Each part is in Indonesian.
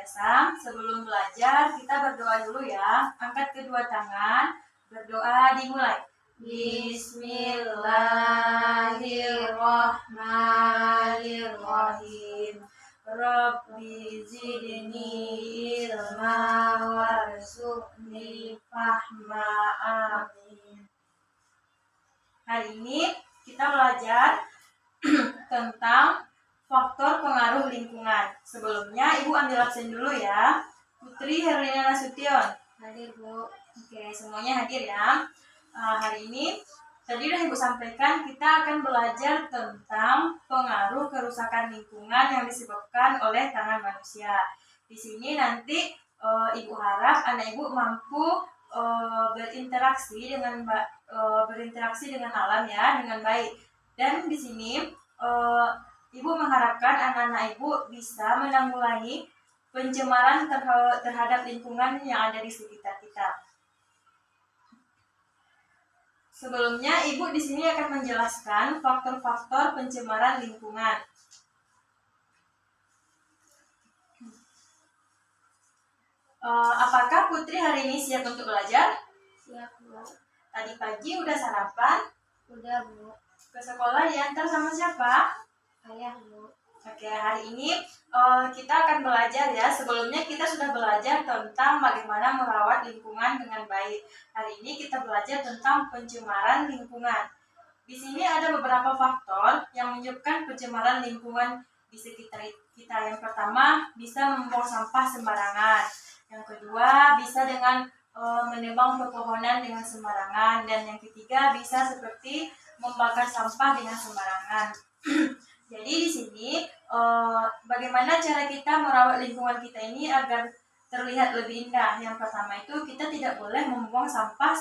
biasa, sebelum belajar kita berdoa dulu ya. Angkat kedua tangan, berdoa dimulai. Bismillahirrahmanirrahim. Rabbi zidni ilma warzuqni fahma. Amin. Hari ini kita belajar tentang faktor pengaruh lingkungan. Sebelumnya Ibu ambil absen dulu ya. Putri Herlina Nasution. Hadir, Bu. Oke, semuanya hadir ya. Hari ini tadi udah Ibu sampaikan, kita akan belajar tentang pengaruh kerusakan lingkungan yang disebabkan oleh tangan manusia. Di sini nanti Ibu harap anak Ibu mampu berinteraksi dengan alam ya, dengan baik. Dan di sini Ibu mengharapkan anak-anak Ibu bisa menanggulangi pencemaran terhadap lingkungan yang ada di sekitar kita. Sebelumnya, Ibu di sini akan menjelaskan faktor-faktor pencemaran lingkungan. Apakah Putri hari ini siap untuk belajar? Siap, Bu. Tadi pagi udah sarapan? Udah, Bu. Ke sekolah diantar sama siapa? Ayah, Bu. Oke, hari ini kita akan belajar ya. Sebelumnya kita sudah belajar tentang bagaimana merawat lingkungan dengan baik. Hari ini kita belajar tentang pencemaran lingkungan. Di sini ada beberapa faktor yang menyebabkan pencemaran lingkungan di sekitar kita. Yang pertama, bisa membuang sampah sembarangan. Yang kedua, bisa dengan menebang pepohonan dengan sembarangan. Dan yang ketiga, bisa seperti membakar sampah dengan sembarangan. Jadi di sini bagaimana cara kita merawat lingkungan kita ini agar terlihat lebih indah. Yang pertama itu kita tidak boleh membuang sampah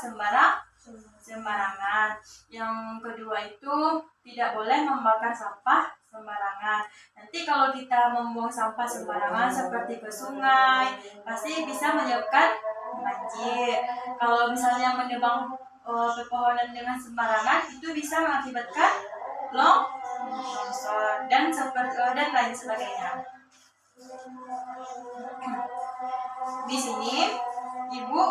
sembarangan. Yang kedua itu tidak boleh membakar sampah sembarangan. Nanti kalau kita membuang sampah sembarangan seperti ke sungai, pasti bisa menyebabkan banjir. Kalau misalnya menebang pepohonan dengan sembarangan, itu bisa mengakibatkan longsor dan lain sebagainya. Di sini Ibu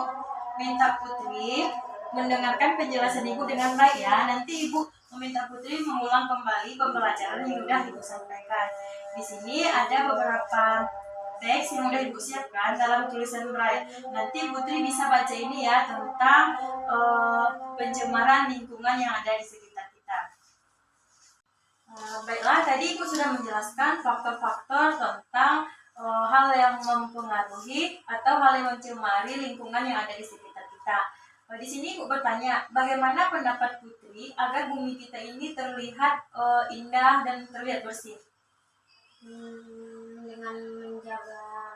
minta Putri mendengarkan penjelasan Ibu dengan baik ya. Nanti Ibu meminta Putri mengulang kembali pembelajaran yang sudah Ibu sampaikan. Di sini ada beberapa teks yang sudah Ibu siapkan dalam tulisan braille. Nanti Putri bisa baca ini ya, tentang pencemaran lingkungan yang ada di sekitar kita. Baiklah, tadi Ibu sudah menjelaskan faktor-faktor tentang hal yang mempengaruhi atau hal yang mencemari lingkungan yang ada di sekitar kita. Di sini Ibu bertanya, bagaimana pendapat Putri agar bumi kita ini terlihat indah dan terlihat bersih? Dengan menjaga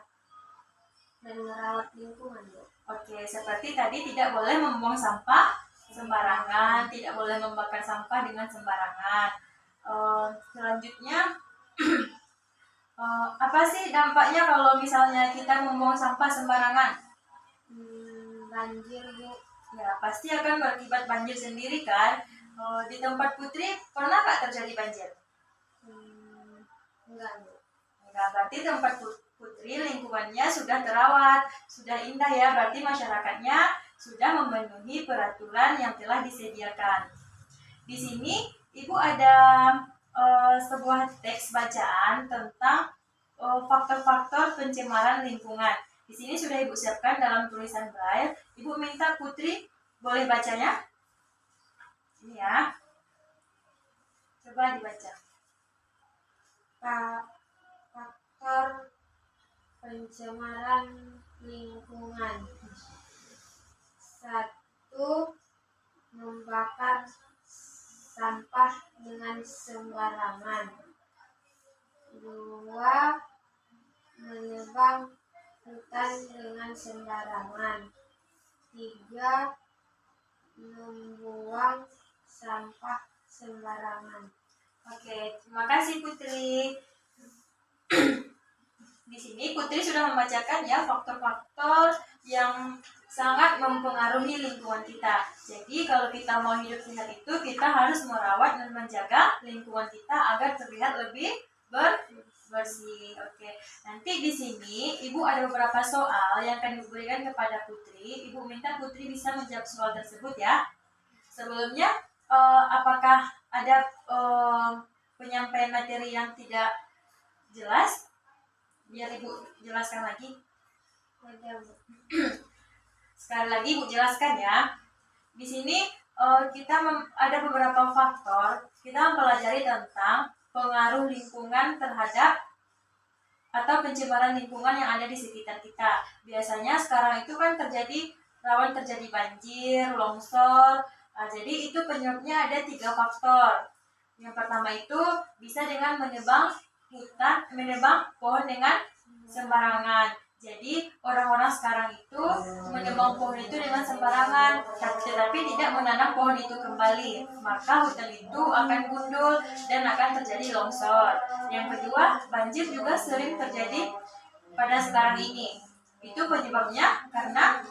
dan merawat lingkungan, Bu. Oke, seperti tadi tidak boleh membuang sampah sembarangan, tidak boleh membakar sampah dengan sembarangan. Selanjutnya, apa sih dampaknya kalau misalnya kita membuang sampah sembarangan? Banjir, Bu. Ya, pasti akan berakibat banjir sendiri kan. Di tempat Putri pernah nggak terjadi banjir? Enggak, Bu. Enggak, berarti tempat Putri lingkungannya sudah terawat, sudah indah ya. Berarti masyarakatnya sudah memenuhi peraturan yang telah disediakan. Di sini Ibu ada sebuah teks bacaan tentang faktor-faktor pencemaran lingkungan. Di sini sudah Ibu siapkan dalam tulisan braille. Ibu minta Putri boleh bacanya? Ini ya. Coba dibaca. Faktor pencemaran lingkungan. 1. Membakar sampah dengan sembarangan. 2. Menebang hutan dengan sembarangan. 3. Membuang sampah sembarangan. Oke, terima kasih Putri. Di sini Putri sudah membacakan ya faktor-faktor yang sangat mempengaruhi lingkungan kita. Jadi kalau kita mau hidup sehat itu, kita harus merawat dan menjaga lingkungan kita agar terlihat lebih bersih. Oke. Nanti di sini Ibu ada beberapa soal yang akan Ibu berikan kepada Putri. Ibu minta Putri bisa menjawab soal tersebut ya. Sebelumnya, apakah ada penyampaian materi yang tidak jelas? Biar Ibu jelaskan lagi. Ada, Bu. Sekali lagi Ibu jelaskan ya. Di sini kita ada beberapa faktor. Kita mempelajari tentang pengaruh lingkungan terhadap atau pencemaran lingkungan yang ada di sekitar kita. Biasanya sekarang itu kan rawan terjadi banjir, longsor. Nah, jadi itu penyebabnya ada 3 faktor. Yang pertama itu bisa dengan menebang pohon dengan sembarangan. Jadi orang-orang sekarang itu menebang pohon itu dengan sembarangan, tetapi tidak menanam pohon itu kembali. Maka hutan itu akan gundul dan akan terjadi longsor. Yang kedua, banjir juga sering terjadi pada sekarang ini. Itu penyebabnya karena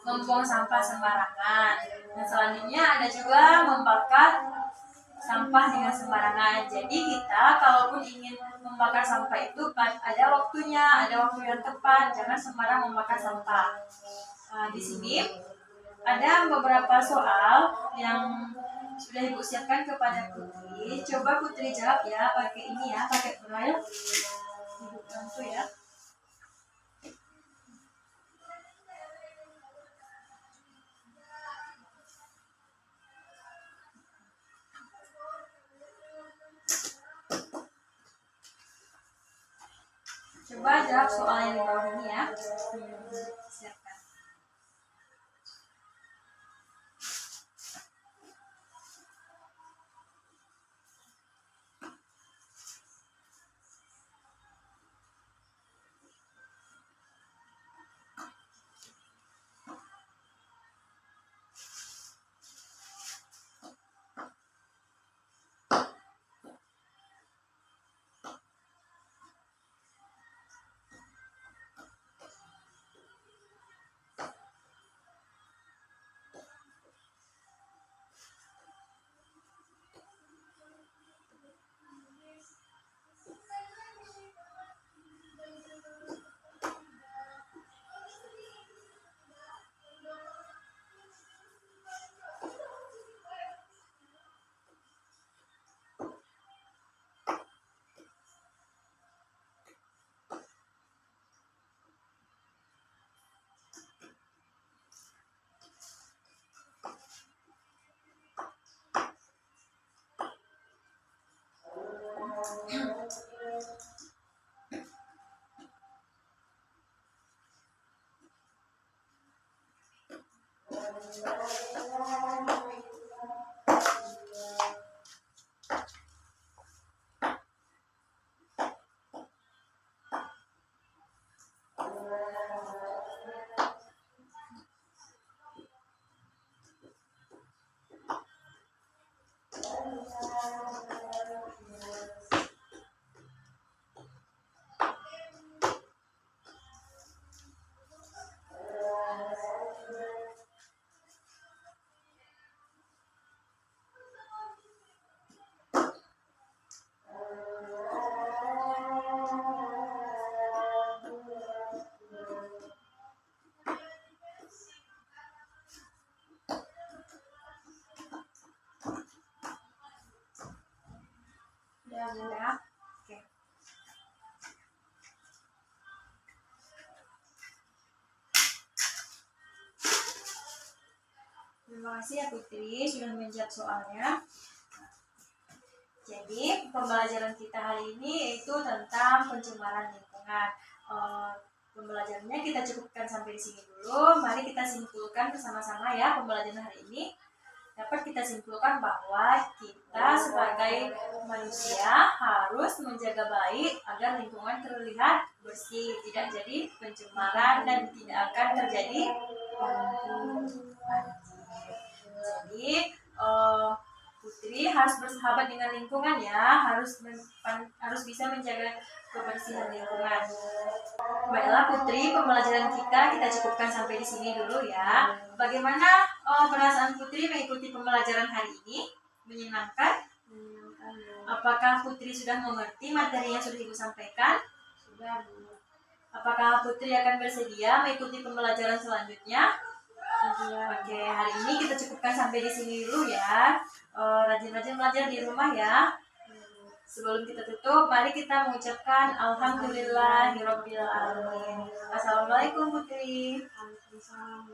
membuang sampah sembarangan. Dan selanjutnya ada juga membakar sampah dengan sembarangan. Jadi kita kalaupun ingin membakar sampah itu ada waktunya, ada waktu yang tepat, jangan sembarang membakar sampah. Di sini ada beberapa soal yang sudah Ibu siapkan kepada Putri. Coba Putri jawab ya, pakai ini ya, pakai braille. Ibu bantu ya. Coba jawab soal yang di bawah ini ya. Siapkan. Ya. Oke. Terima kasih ya Putri sudah menjawab soalnya. Jadi pembelajaran kita hari ini yaitu tentang pencemaran lingkungan. Pembelajarannya kita cukupkan sampai di sini dulu. Mari kita simpulkan bersama-sama ya pembelajaran hari ini. Dapat kita simpulkan bahwa kita sebagai manusia harus menjaga baik agar lingkungan terlihat bersih, tidak jadi pencemaran dan tidak akan terjadi banjir. Jadi Putri harus bersahabat dengan lingkungan ya, harus bisa menjaga kebersihan lingkungan. Baiklah Putri, pembelajaran kita cukupkan sampai di sini dulu ya. Bagaimana perasaan Putri mengikuti pembelajaran hari ini? Menyenangkan? Apakah Putri sudah mengerti materi yang sudah Ibu sampaikan? Sudah, Bu. Apakah Putri akan bersedia mengikuti pembelajaran selanjutnya? Sedia. Oke, hari ini kita cukupkan sampai di sini dulu ya. Rajin-rajin belajar di rumah ya. Sebelum kita tutup, mari kita mengucapkan Alhamdulillahirobbilalamin. Assalamualaikum Putri. Waalaikumsalam.